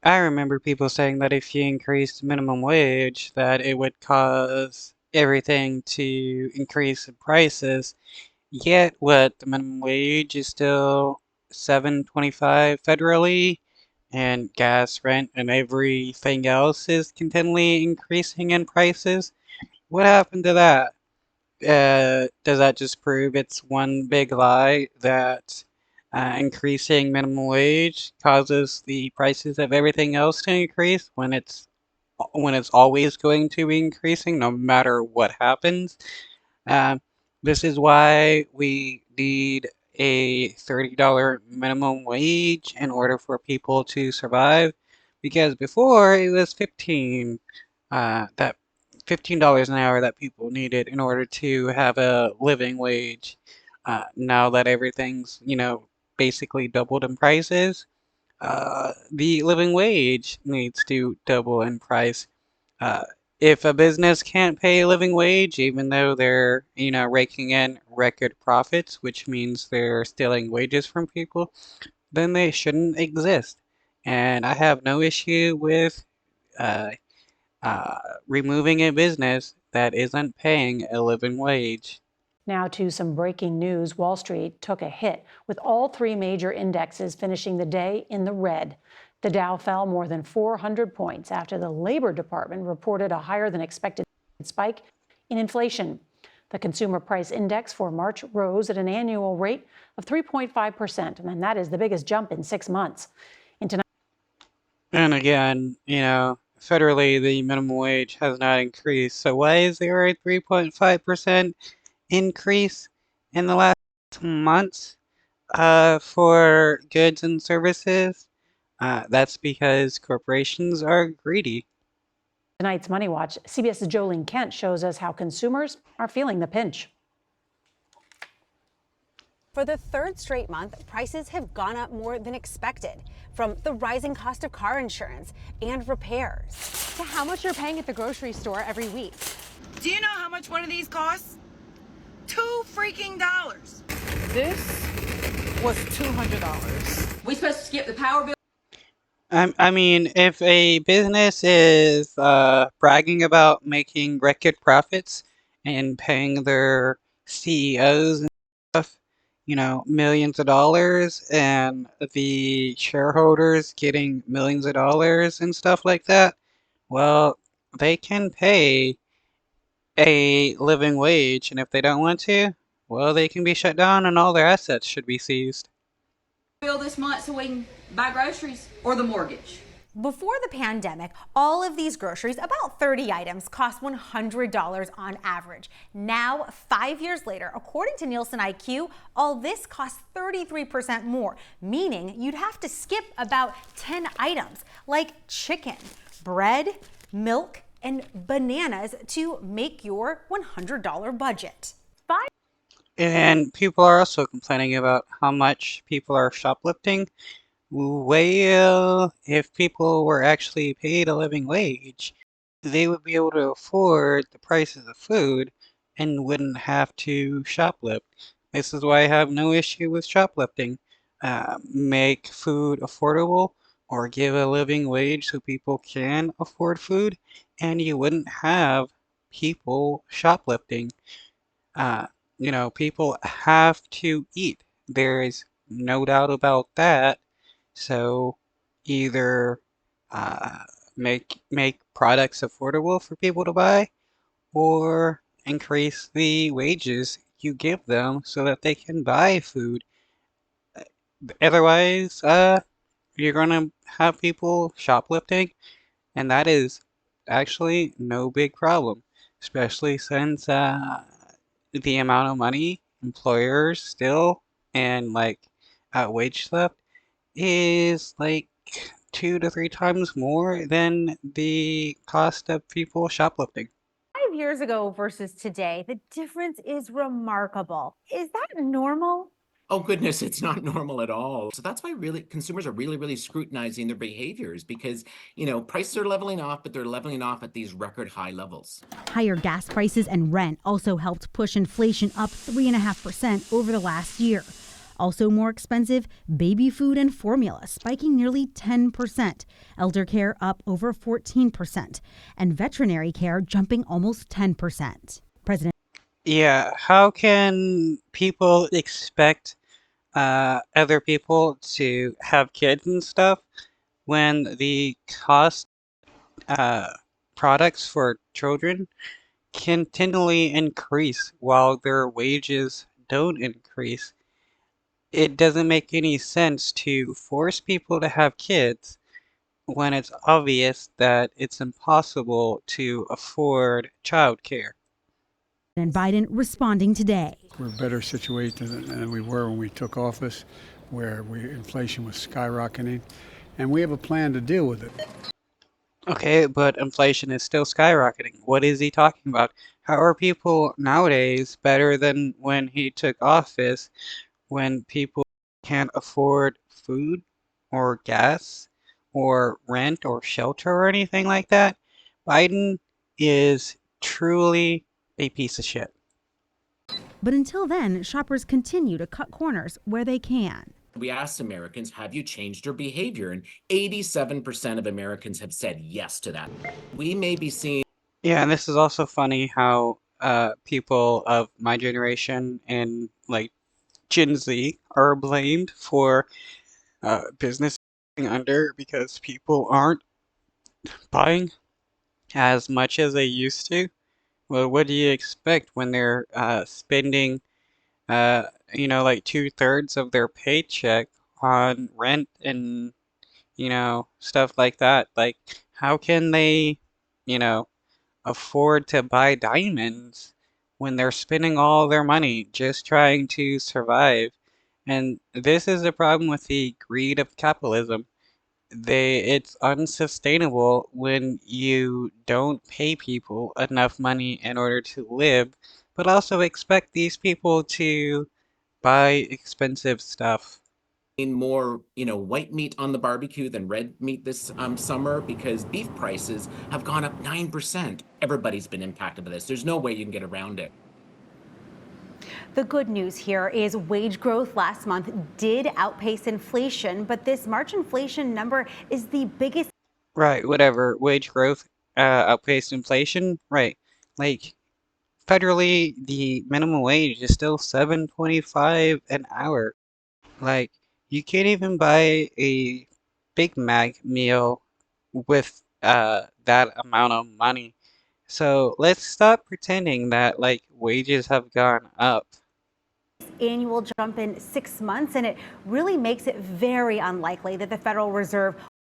I remember people saying that if you increased minimum wage, that it would cause everything to increase in prices. Yet, what the minimum wage is still 7.25 federally, and gas, rent, and everything else is continually increasing in prices. What happened to that? Does that just prove it's one big lie that increasing minimum wage causes the prices of everything else to increase when it's always going to be increasing no matter what happens? Um, this is why we need a $30 minimum wage in order for people to survive, because before it was 15 that $15 an hour that people needed in order to have a living wage. Now that everything's, basically doubled in prices, the living wage needs to double in price. Uh, if a business can't pay a living wage, even though they're, raking in record profits, which means they're stealing wages from people, then they shouldn't exist. And I have no issue with uh, uh, removing a business that isn't paying a living wage. Now to some breaking news. Wall Street took a hit, with all three major indexes finishing the day in the red. The Dow fell more than 400 points after the Labor Department reported a higher than expected spike in inflation. The Consumer Price Index for March rose at an annual rate of 3.5%, and that is the biggest jump in 6 months. And again, federally, the minimum wage has not increased. So why is there a 3.5% increase in the last months for goods and services? That's because corporations are greedy. Tonight's Money Watch, CBS's Jolene Kent shows us how consumers are feeling the pinch. For the third straight month, prices have gone up more than expected, from the rising cost of car insurance and repairs to how much you're paying at the grocery store every week. Do you know how much one of these costs? $2 freaking. This was $200. We supposed to skip the power bill? I mean, if a business is bragging about making record profits and paying their CEOs and stuff, millions of dollars, and the shareholders getting millions of dollars and stuff like that, well, they can pay a living wage, and if they don't want to, well, they can be shut down and all their assets should be seized. Bill this month so we can buy groceries or the mortgage. Before the pandemic, all of these groceries, about 30 items, cost $100 on average. Now, 5 years later, according to Nielsen IQ, all this costs 33% more, meaning you'd have to skip about 10 items like chicken, bread, milk, and bananas to make your $100 budget. And people are also complaining about how much people are shoplifting. Well, if people were actually paid a living wage, they would be able to afford the prices of food and wouldn't have to shoplift. This is why I have no issue with shoplifting. Make food affordable or give a living wage so people can afford food, and you wouldn't have people shoplifting. Uh, people have to eat. There is no doubt about that. So either uh, make products affordable for people to buy, or increase the wages you give them so that they can buy food. Otherwise, you're gonna have people shoplifting, and that is actually no big problem, especially since the amount of money employers still and like wage theft is like 2 to 3 times more than the cost of people shoplifting. 5 years ago versus today, the difference is remarkable. Is that normal? Oh goodness, it's not normal at all. So that's why really consumers are really scrutinizing their behaviors because, prices are leveling off, but they're leveling off at these record high levels. Higher gas prices and rent also helped push inflation up 3.5% over the last year. Also more expensive, baby food and formula spiking nearly 10%, elder care up over 14%, and veterinary care jumping almost 10%. President Yeah, how can people expect other people to have kids and stuff when the cost uh, products for children continually increase while their wages don't increase? It doesn't make any sense to force people to have kids when it's obvious that it's impossible to afford childcare. Biden responding today. We're better situated than we were when we took office, where inflation was skyrocketing, and we have a plan to deal with it. Okay, but inflation is still skyrocketing. What is he talking about? How are people nowadays better than when he took office when people can't afford food or gas or rent or shelter or anything like that? Biden is truly a piece of shit. But until then, shoppers continue to cut corners where they can. We asked Americans, have you changed your behavior? And 87% of Americans have said yes to that. We may be seeing. Yeah, and this is also funny how people of my generation and like Gen Z are blamed for business going under because people aren't buying as much as they used to. Well, what do you expect when they're spending, uh, like 2/3 of their paycheck on rent and, stuff like that? Like, how can they, you know, afford to buy diamonds when they're spending all their money just trying to survive? And this is the problem with the greed of capitalism. It's unsustainable when you don't pay people enough money in order to live, but also expect these people to buy expensive stuff. More, white meat on the barbecue than red meat this summer because beef prices have gone up 9%. Everybody's been impacted by this. There's no way you can get around it. The good news here is wage growth last month did outpace inflation, but this March inflation number is the biggest. Right, whatever. Wage growth outpaced inflation. Right. Like federally, the minimum wage is still 7.25 an hour. Like you can't even buy a Big Mac meal with that amount of money. So let's stop pretending that like wages have gone up. Annual jump in 6 months, and it really makes it very unlikely that the Federal Reserve